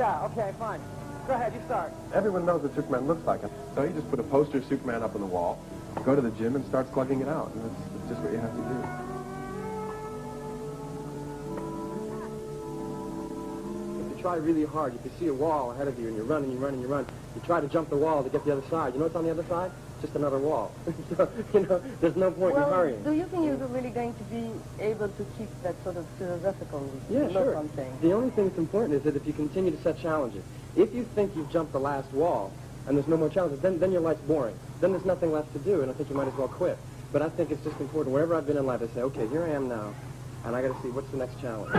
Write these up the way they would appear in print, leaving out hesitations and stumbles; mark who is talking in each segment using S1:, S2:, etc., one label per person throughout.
S1: Yeah, okay, fine. Go ahead, you start.
S2: Everyone knows what Superman looks like. So you just put a poster of Superman up on the wall, go to the gym, and start slugging it out. And it's just what you have to do.
S3: If you try really hard, you can see a wall ahead of you, and you run, and you run, and you run. You try to jump the wall to get the other side. You know what's on the other side? Just another wall. So, you know, there's no point in hurrying.
S4: Do you think you're really going to be able to keep that sort of philosophical look on things?
S3: The only thing that's important is that if you continue to set challenges, if you think you've jumped the last wall and there's no more challenges, then your life's boring. Then there's nothing left to do, and I think you might as well quit. But I think it's just important. Wherever I've been in life, I say, okay, here I am now, and I got to see what's the next challenge.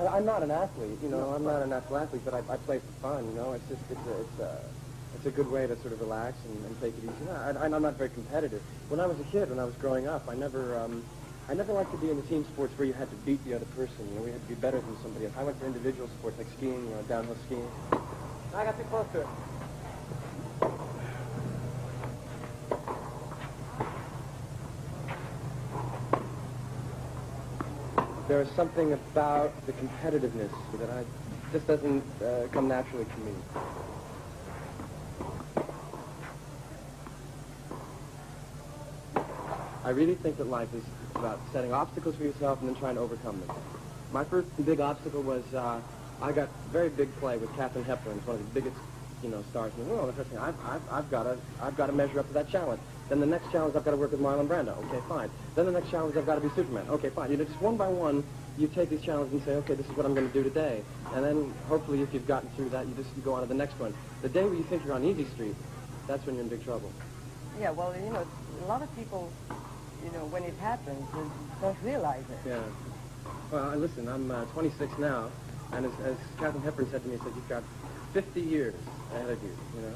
S3: I'm not an athlete, you know. I'm not an athlete, but I play for fun, you know. It's just it's a good way to sort of relax and take it easy. You know, I'm not very competitive. When I was a kid, when I was growing up, I never liked to be in the team sports where you had to beat the other person. You know, we had to be better than somebody else. I went for individual sports like skiing, you know, downhill skiing. I got too close to it. There is something about the competitiveness that just doesn't come naturally to me. I really think that life is about setting obstacles for yourself and then trying to overcome them. My first big obstacle was I got very big play with Katharine Hepburn, one of the biggest, you know, stars in the world. The first thing I've got to measure up to that challenge. Then the next challenge, I've got to work with Marlon Brando. Okay, fine. Then the next challenge, I've got to be Superman. Okay, fine. You know, just one by one, you take these challenges and say, okay, this is what I'm going to do today. And then, hopefully, if you've gotten through that, you go on to the next one. The day where you think you're on easy street, that's when you're in big trouble.
S4: Yeah, well, you know, a lot of people, you know, when it happens, don't realize it.
S3: Yeah. Well, listen, I'm 26 now, and as Katharine Hepburn said to me, she said, you've got 50 years ahead of you, you know.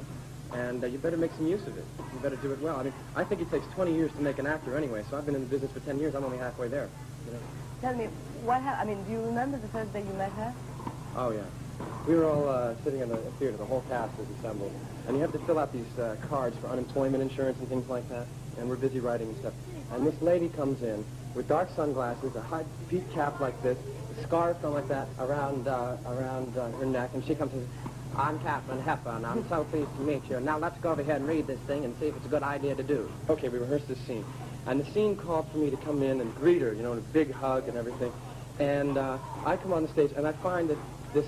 S3: And you better make some use of it. You better do it well. I mean, I think it takes 20 years to make an actor anyway, so I've been in the business for 10 years. I'm only halfway there, you know.
S4: Tell me, what happened? I mean, do you remember the first day you met her?
S3: Oh, yeah. We were all sitting in the theater. The whole cast was assembled. And you have to fill out these cards for unemployment insurance and things like that. And we're busy writing and stuff. And this lady comes in with dark sunglasses, a high peak cap like this, a scarf on like that around her neck. And she comes and says, I'm Katharine Hepburn. I'm so pleased to meet you. Now let's go over here and read this thing and see if it's a good idea to do. Okay, we rehearsed this scene. And the scene called for me to come in and greet her, you know, in a big hug and everything. And I come on the stage, and I find that this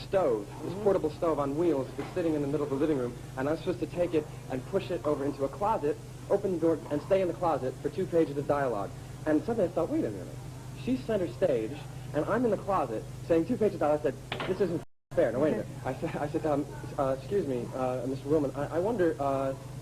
S3: stove, this portable stove on wheels, is sitting in the middle of the living room, and I'm supposed to take it and push it over into a closet, open the door, and stay in the closet for 2 pages of dialogue. And suddenly I thought, wait a minute. She's center stage, and I'm in the closet saying 2 pages of dialogue. I said, this isn't fair. No, wait a minute. I said, excuse me, Mr. Willman, I wonder,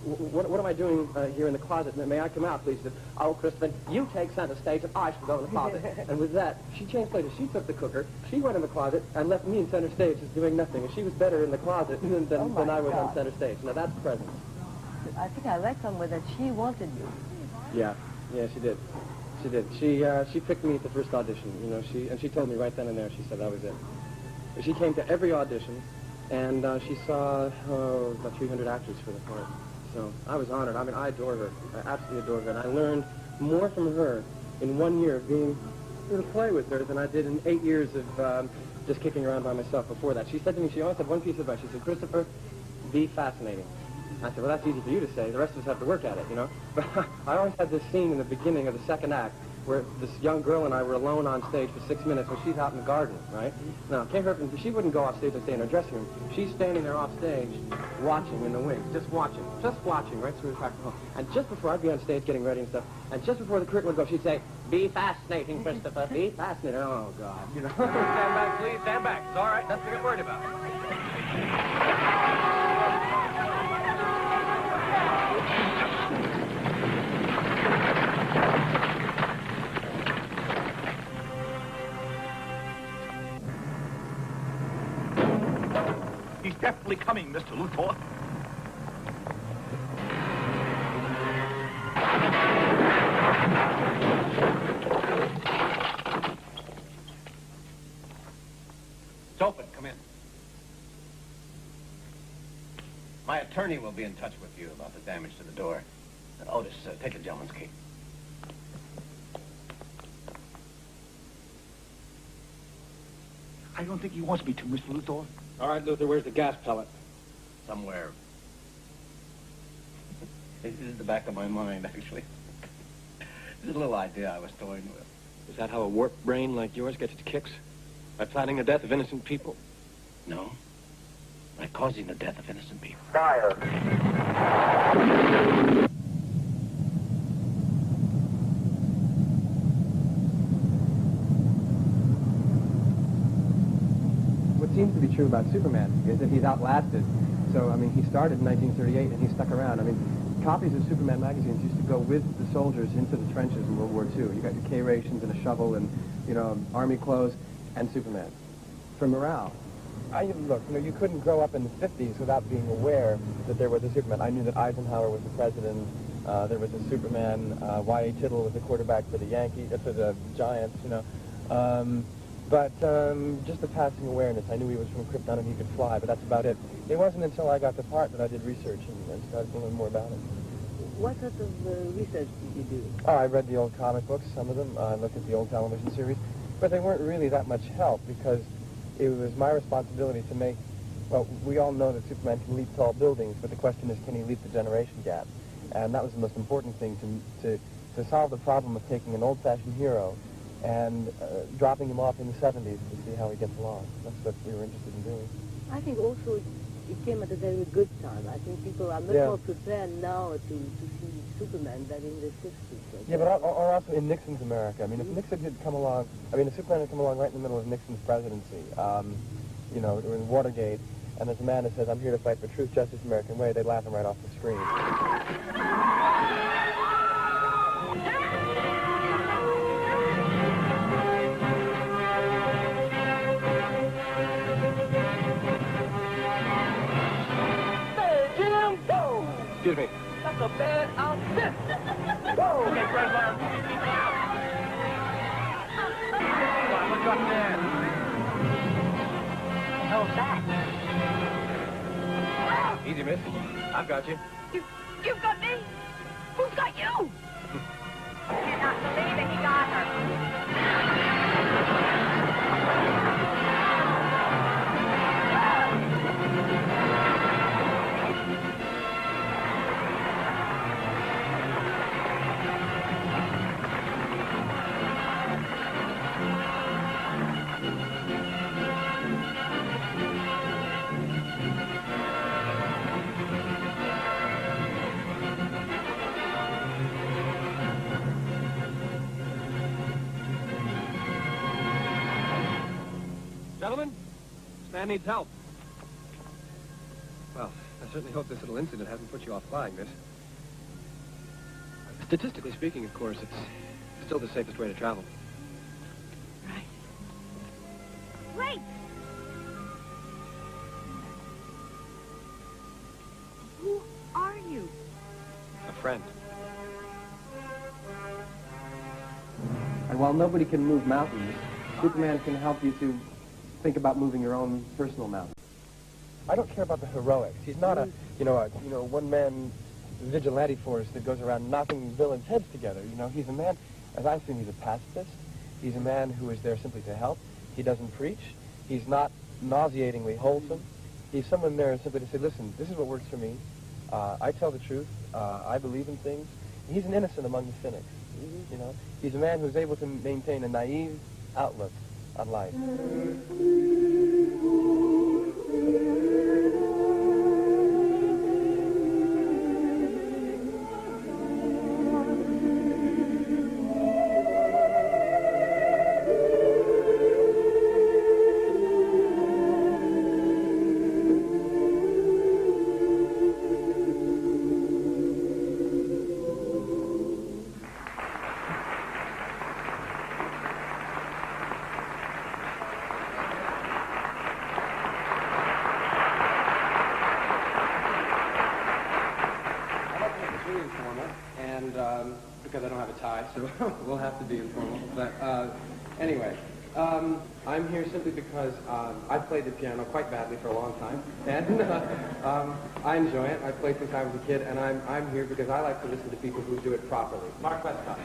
S3: what am I doing here in the closet? May I come out, please? She said, oh, Christopher, you take center stage, and I shall go in the closet. And with that, she changed places. She took the cooker, she went in the closet, and left me in center stage just doing nothing. And she was better in the closet than I was on center stage. Now, that's presence.
S4: I think I read somewhere that she wanted you.
S3: Yeah, she did. She did. She picked me at the first audition, you know, she told me right then and there, she said that was it. She came to every audition, and she saw about 300 actors for the part. So I was honored. I mean, I adore her. I absolutely adore her. And I learned more from her in 1 year of being able to play with her than I did in 8 years of just kicking around by myself before that. She said to me, she always had one piece of advice. She said, Christopher, be fascinating. I said, well, that's easy for you to say. The rest of us have to work at it, you know. But I always had this scene in the beginning of the second act where this young girl and I were alone on stage for 6 minutes when she's out in the garden, right? Now, Kay Herpin, she wouldn't go off stage and stay in her dressing room. She's standing there off stage, watching in the wings, just watching right through the crack of the hole. And just before I'd be on stage getting ready and stuff, and just before the curtain would go, she'd say, "Be fascinating, Christopher, be fascinating." Oh, God, you know.
S1: Stand back, please. Stand back. It's all right. Nothing to get worried about.
S5: He's definitely coming, Mr. Luthor.
S6: It's open. Come in. My attorney will be in touch with you about the damage to the door. Otis, take the gentleman's key.
S5: I don't think he wants me to, Mr. Luthor.
S3: All right, Luther, where's the gas pellet?
S6: Somewhere. This is the back of my mind, actually. This is a little idea I was toying with.
S3: Is that how a warped brain like yours gets its kicks? By planning the death of innocent people?
S6: No. By causing the death of innocent people.
S1: Fire.
S3: What seems to be true about Superman is that he's outlasted. So, I mean, he started in 1938 and he stuck around. I mean, copies of Superman magazines used to go with the soldiers into the trenches in World War II. You got your K rations and a shovel and, you know, army clothes and Superman. For morale. Look, you know, you couldn't grow up in the 50s without being aware that there was a Superman. I knew that Eisenhower was the president. There was a Superman. Y.A. Tittle was the quarterback for the Yankees, for the Giants, you know. But just the passing awareness. I knew he was from Krypton and he could fly, but that's about it. It wasn't until I got the part that I did research and started to learn more about it.
S4: What sort of research did you do?
S3: Oh, I read the old comic books, some of them. I looked at the old television series. But they weren't really that much help because it was my responsibility to make... Well, we all know that Superman can leap tall buildings, but the question is, can he leap the generation gap? And that was the most important thing to solve the problem of taking an old-fashioned hero and dropping him off in the 70s to see how he gets along. That's what we were interested in doing.
S7: I think also it came at a very good time. I think people are much more prepared now to see Superman than in the 60s.
S3: Yeah, but or also in Nixon's America. I mean, if Nixon had come along, if Superman had come along right in the middle of Nixon's presidency, you know, in Watergate, and there's a man that says, "I'm here to fight for truth, justice, American way," they'd laugh him right off the screen. Excuse me.
S1: That's a bad outfit. Whoa. Okay, great, Larry. What's up there? What the hell's that?
S3: Easy, miss. I've got you.
S8: You've got me? Who's got you? I cannot believe that he got her.
S3: Gentlemen, this man needs help. Well, I certainly hope this little incident hasn't put you off flying, miss. Statistically speaking, of course, it's still the safest way to travel.
S8: Right. Wait! Who are you?
S3: A friend. And while nobody can move mountains, Superman can help you to think about moving your own personal mountain. I don't care about the heroics. He's not a one-man vigilante force that goes around knocking villains' heads together. You know, he's a man, as I see him, he's a pacifist. He's a man who is there simply to help. He doesn't preach. He's not nauseatingly wholesome. He's someone there simply to say, listen, this is what works for me. I tell the truth. I believe in things. He's an innocent among the cynics. You know, he's a man who's able to maintain a naive outlook on life. Because I don't have a tie, so we'll have to be informal. But anyway, I'm here simply because I've played the piano quite badly for a long time, and I enjoy it. I played since I was a kid, and I'm here because I like to listen to people who do it properly. Mark Westcott.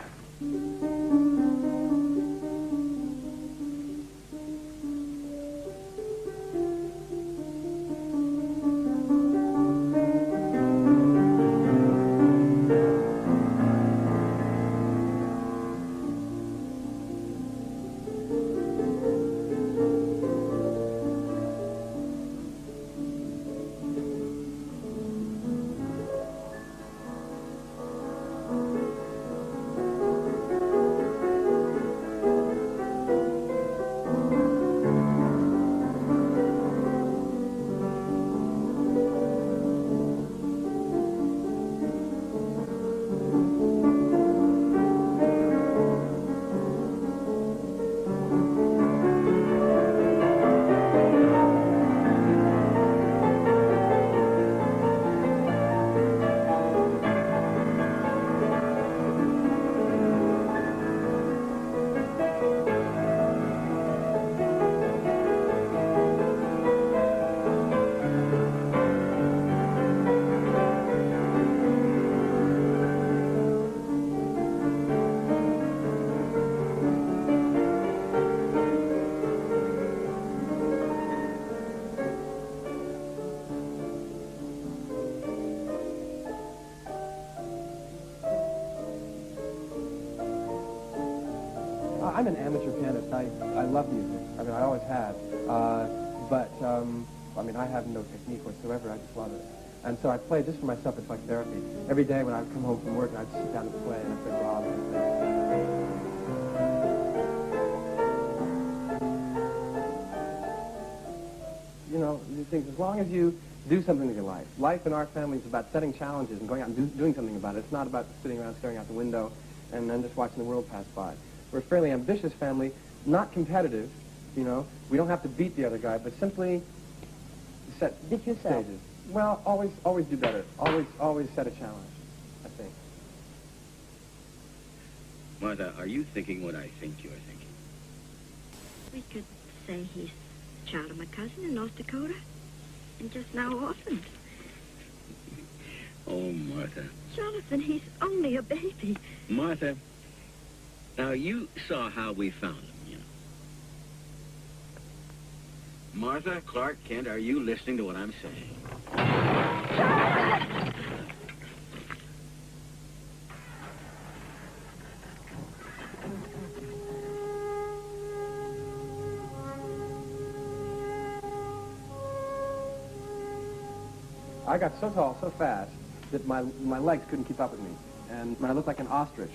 S3: I'm an amateur pianist. I love music. I mean, I always have. I mean, I have no technique whatsoever. I just love it. And so I play just for myself. It's like therapy. Every day when I come home from work, I'd sit down and play, and I'd play Rob and play. You know, these things, as long as you do something with your life. Life in our family is about setting challenges and going out and doing something about it. It's not about sitting around staring out the window and then just watching the world pass by. We're a fairly ambitious family, not competitive, you know. We don't have to beat the other guy, but simply set stages. Well, always do better. Always set a challenge, I think.
S6: Martha, are you thinking what I think you're thinking?
S8: We could say he's the child of my cousin in North Dakota, and just now orphaned.
S6: Oh, Martha.
S8: Jonathan, he's only a baby.
S6: Martha, now you saw how we found him, you know. Martha, Clark, Kent, are you listening to what I'm saying?
S3: I got so tall so fast that my legs couldn't keep up with me, and I looked like an ostrich.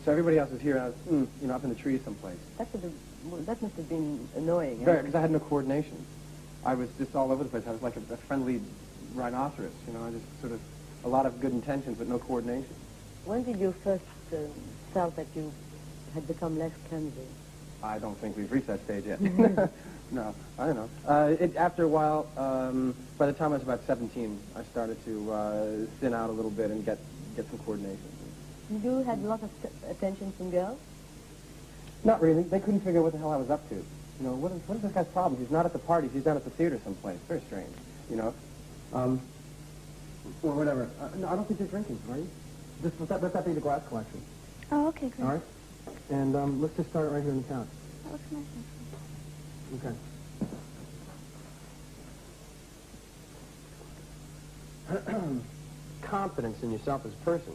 S3: So everybody else was here, and I was, you know, up in the trees someplace.
S4: That must have been annoying.
S3: Very, because I had no coordination. I was just all over the place. I was like a friendly rhinoceros, you know. I just sort of, a lot of good intentions, but no coordination.
S7: When did you first felt that you had become less clumsy?
S3: I don't think we've reached that stage yet. No, I don't know. After a while, by the time I was about 17, I started to thin out a little bit and get some coordination.
S7: You had a lot of attention from girls?
S3: Not really. They couldn't figure out what the hell I was up to. You know, what is this guy's problem? He's not at the parties. He's down at the theater someplace. Very strange, you know. Or whatever. No, I don't think you're drinking, are you? Let that be the glass collection.
S8: Oh, okay, great.
S3: All right? And let's just start it right here in the count.
S8: That looks nice.
S3: Okay. Confidence in yourself as a person.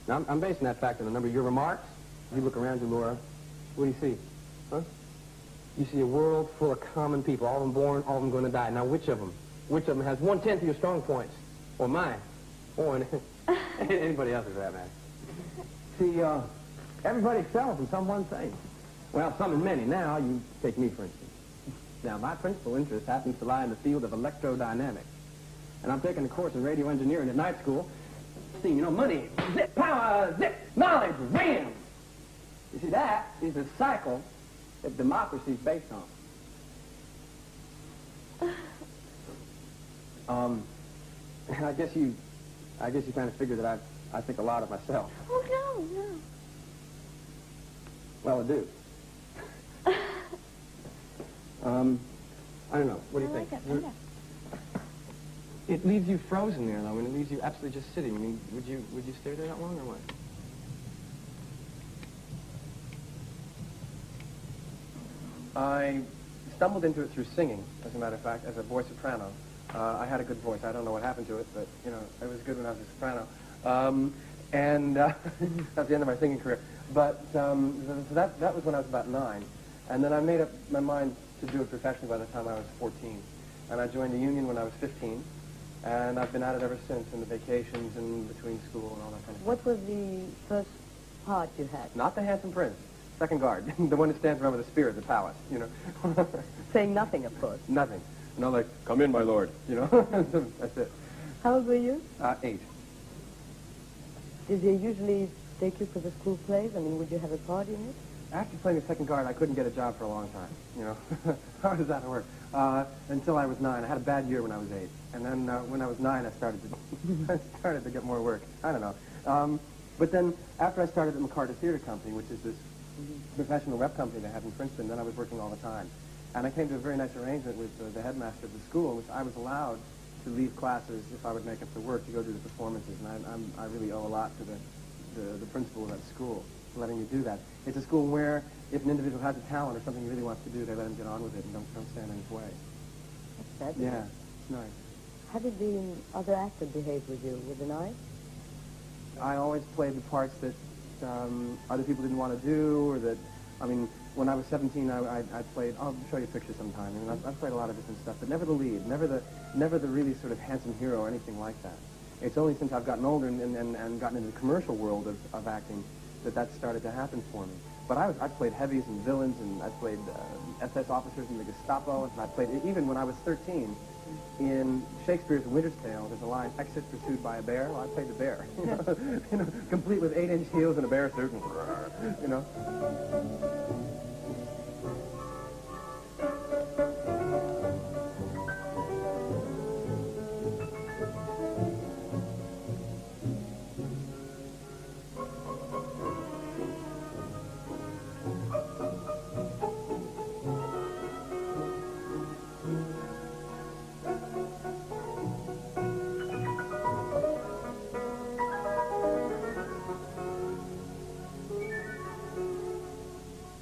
S3: Now, I'm basing that fact on a number of your remarks You look around you, Laura. What do you see? Huh? You see a world full of common people, all of them born, all of them going to die. Now, which of them has 1/10 of your strong points? Or mine? Or anybody else's, for that matter. See, everybody excels in some one thing. Well, some in many. Now, you take me, for instance. Now, my principal interest happens to lie in the field of electrodynamics. And I'm taking a course in radio engineering at night school. See, you know, money, zip, power, zip, knowledge, wham! You see, that is the cycle that democracy is based on. I guess you kind of figure that I think a lot of myself.
S7: Oh, no.
S3: Well, I do. I don't know. What do you think?
S7: I like it.
S3: It leaves you frozen there, though. I mean, it leaves you absolutely just sitting. I mean, would you stay there that long or what? I stumbled into it through singing, as a matter of fact, as a boy soprano. I had a good voice. I don't know what happened to it, but, you know, it was good when I was a soprano. That's the end of my singing career. But so that was when I was about 9. And then I made up my mind to do it professionally by the time I was 14. And I joined the union when I was 15. And I've been at it ever since, in the vacations and between school and all that kind of stuff.
S7: What was the first part you had?
S3: Not the handsome prince. Second guard. The one who stands around with the spear at the palace, you know.
S7: Saying nothing, of course.
S3: Nothing. No, like, come in, my lord, you know. That's it.
S7: How old were you?
S3: 8.
S7: Did they usually take you for the school plays? I mean, would you have a part in it?
S3: After playing the second guard, I couldn't get a job for a long time, you know. How does that work? Until I was 9. I had a bad year when I was 8. And then when I was 9, I started to get more work. I don't know. But then after I started at McCarter Theater Company, which is this professional rep company they have in Princeton, then I was working all the time. And I came to a very nice arrangement with the headmaster of the school, in which I was allowed to leave classes if I would make up the work to go do the performances. And I really owe a lot to the principal of that school for letting me do that. It's a school where if an individual has a talent or something he really wants to do, they let him get on with it and don't stand in his way.
S7: That's
S3: Yeah, it's nice.
S7: How did the other actor behave with you? With an eye?
S3: I always played the parts that other people didn't want to do, or that, I mean, when I was 17, I played, I'll show you a picture sometime, I mean, I've played a lot of different stuff, but never the lead, never the really sort of handsome hero or anything like that. It's only since I've gotten older and gotten into the commercial world of acting that started to happen for me. But I played heavies and villains, and I played SS officers in the Gestapo, and I played, even when I was 13, in Shakespeare's Winter's Tale, there's a line, exit pursued by a bear. Well, I played the bear, you know, complete with 8-inch heels and a bear suit, and, you know.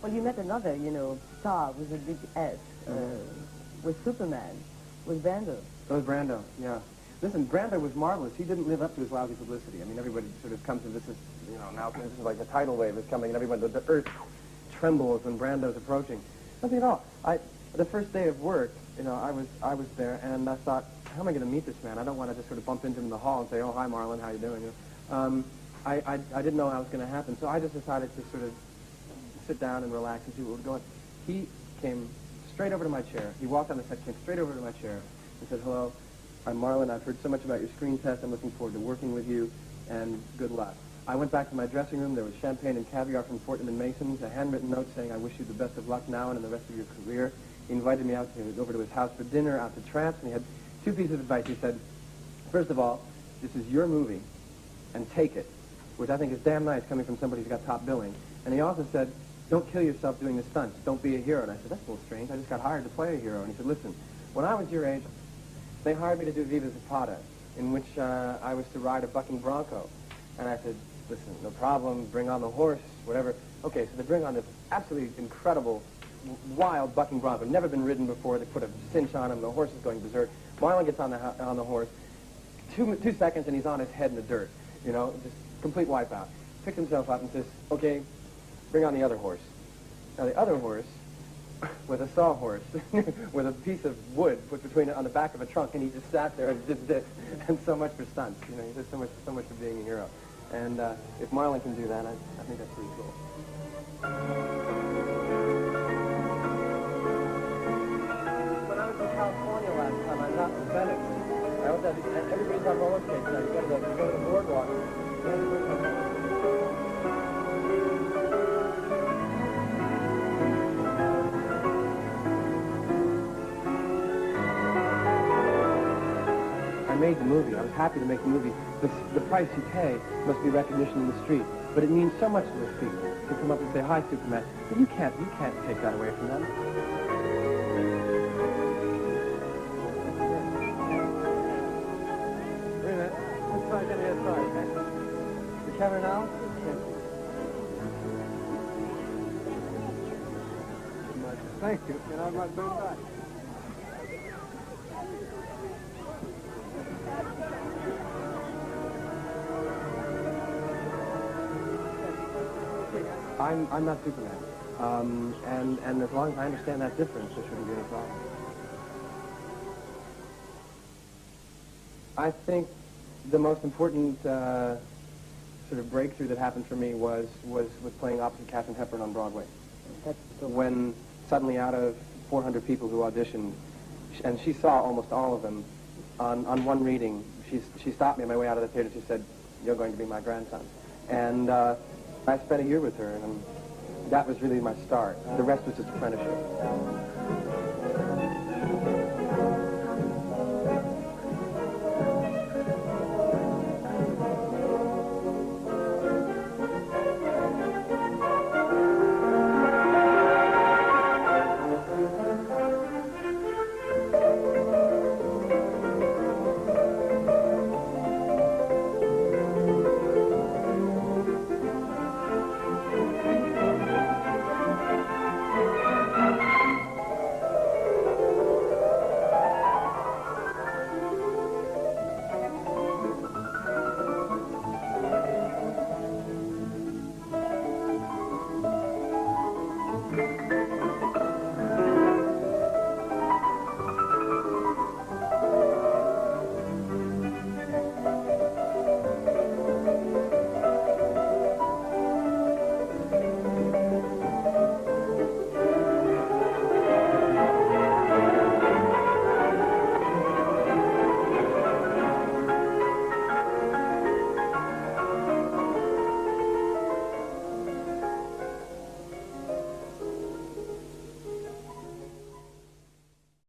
S7: Well, you met another, you know, star with a big S, with Superman, with Brando.
S3: That was Brando, yeah. Listen, Brando was marvelous. He didn't live up to his lousy publicity. I mean, everybody sort of comes to this, you know, now this is like a tidal wave is coming, and everyone, the earth trembles when Brando's approaching. Nothing at all. The first day of work, you know, I was there, and I thought, how am I going to meet this man? I don't want to just sort of bump into him in the hall and say, oh, hi, Marlon, how you doing? You know, I didn't know how it was going to happen, so I just decided to sort of sit down and relax and see what was going on. He came straight over to my chair. He walked on the set, came straight over to my chair and said, hello, I'm Marlon. I've heard so much about your screen test. I'm looking forward to working with you, and good luck. I went back to my dressing room. There was champagne and caviar from Fortnum & Mason's, a handwritten note saying, I wish you the best of luck now and in the rest of your career. He invited me over to his house for dinner, out to Tramps, and he had 2 pieces of advice. He said, first of all, this is your movie, and take it, which I think is damn nice coming from somebody who's got top billing. And he also said, don't kill yourself doing the stunts. Don't be a hero. And I said, that's a little strange. I just got hired to play a hero. And he said, listen, when I was your age, they hired me to do Viva Zapata, in which I was to ride a bucking bronco. And I said, listen, no problem. Bring on the horse, whatever. Okay, so they bring on this absolutely incredible, wild bucking bronco. Never been ridden before. They put a cinch on him. The horse is going berserk. Marlon gets on the horse. 2 seconds, and he's on his head in the dirt. You know, just complete wipeout. Picks himself up and says, okay, bring on the other horse. Now, the other horse was a sawhorse with a piece of wood put between it on the back of a trunk, and he just sat there and did this. And so much for stunts. You know, he did so much for being a hero. And if Marlon can do that, I think that's pretty cool. When I was in California last time, I was out in Venice. I always had everybody's on roller skates now. You go to the boardwalk. I made the movie. I was happy to make the movie. The price you pay must be recognition in the street. But it means so much to those people to come up and say, "Hi, Superman." But you can't take that away from them. Wait a minute. Let's try again the other side, okay? The camera now? Thank you. Can I have my phone back? I'm not Superman. And as long as I understand that difference, there shouldn't be any problem. I think the most important sort of breakthrough that happened for me was with playing opposite Katharine Hepburn on Broadway. When suddenly out of 400 people who auditioned, and she saw almost all of them, on one reading, she stopped me on my way out of the theater. She said, "You're going to be my grandson." And I spent a year with her, and that was really my start. The rest was just apprenticeship.